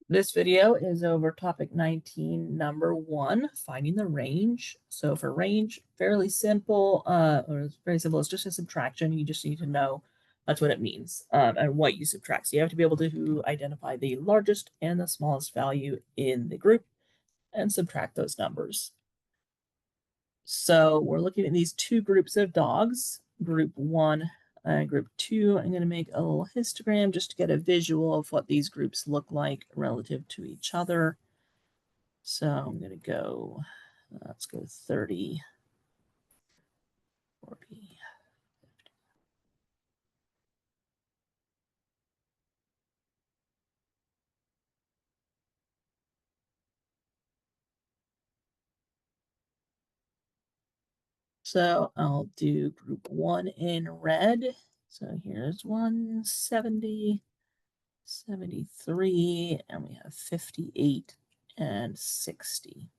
This video is over topic 19, number 1, finding the range. So for range, fairly simple, or it's very simple. It's just a subtraction. You just need to know that's what it means and what you subtract. So you have to be able to identify the largest and the smallest value in the group and subtract those numbers. So we're looking at these two groups of dogs, group 1 and group 2. I'm going to make a little histogram just to get a visual of what these groups look like relative to each other. So I'm going to go, let's go 30, 40. So I'll do group 1 in red. So here's 170, 73, and we have 58 and 60.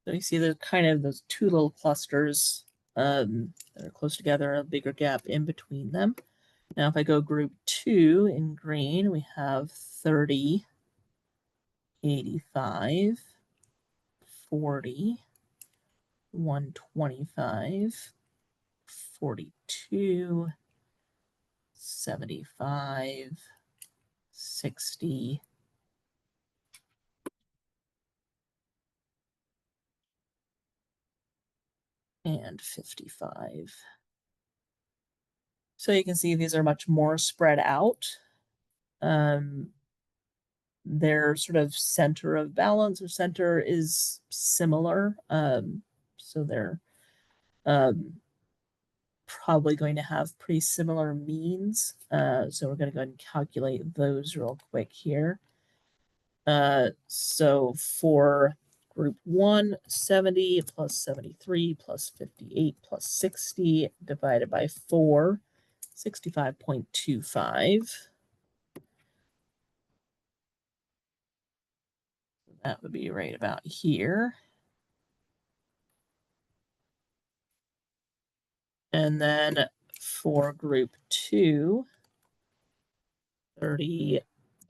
So you see there's kind of those two little clusters that are close together, a bigger gap in between them. Now, if I go group 2 in green, we have 30, 85, 40, 125, 42, 75, 60, and 55. So you can see these are much more spread out. Their sort of center of balance or center is similar. So they're probably going to have pretty similar means. So we're going to go ahead and calculate those real quick here. So for group 1, 70 plus 73 plus 58 plus 60 divided by 4, 65.25. That would be right about here. And then for group 2, 30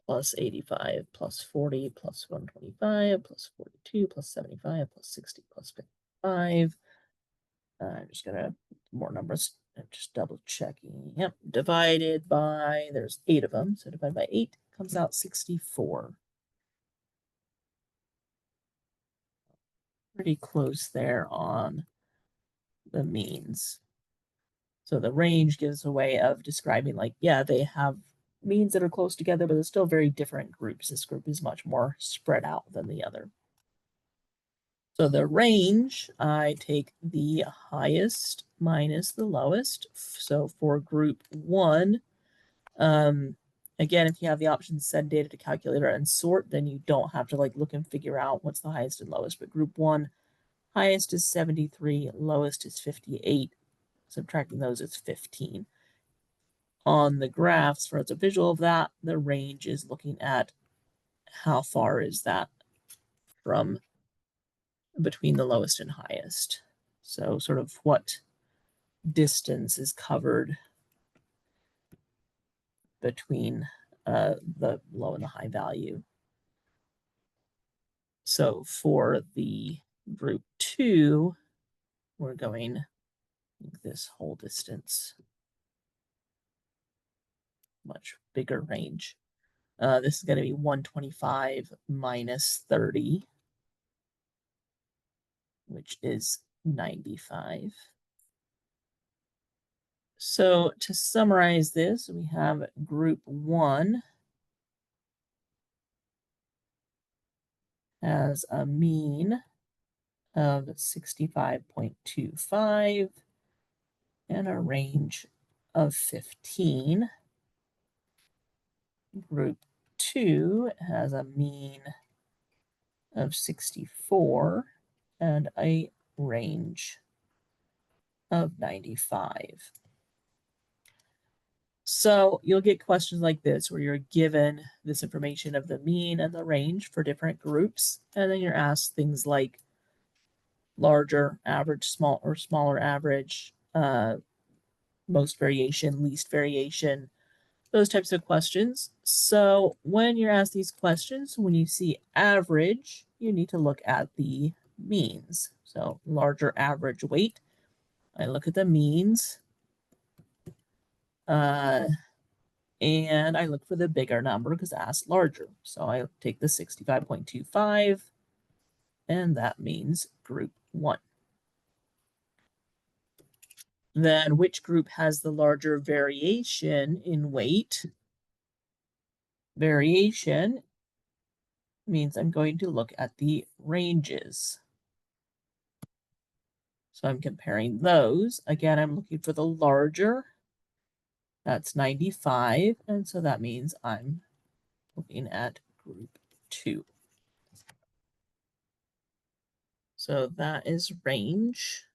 plus 85 plus 40 plus 125 plus 42 plus 75 plus 60 plus 55. I'm just going to more numbers, just double checking. Yep, divided by, there's 8 of them. So divided by 8 comes out 64. Pretty close there on the means. So the range gives a way of describing, like, yeah, they have means that are close together, but they're still very different groups. This group is much more spread out than the other. So the range, I take the highest minus the lowest. So for group 1, again, if you have the option send data to calculator and sort, then you don't have to like look and figure out what's the highest and lowest. But group 1, highest is 73, lowest is 58. Subtracting those is 15. On the graphs, for as a visual of that, the range is looking at how far is that from between the lowest and highest. So sort of what distance is covered between the low and the high value. So for the group 2, we're going this whole distance, much bigger range. This is going to be 125 minus 30, which is 95. So to summarize this, we have group 1 has a mean of 65.25 and a range of 15. Group 2 has a mean of 64 and a range of 95. So you'll get questions like this where you're given this information of the mean and the range for different groups, and then you're asked things like larger, average, small, or smaller average, most variation, least variation, those types of questions. So when you're asked these questions, when you see average, you need to look at the means. So larger average weight, I look at the means, and I look for the bigger number because asked larger. So I take the 65.25, and that means group 1. Then which group has the larger variation in weight? Variation means I'm going to look at the ranges. So I'm comparing those. Again, I'm looking for the larger. That's 95. And so that means I'm looking at group 2. So that is range.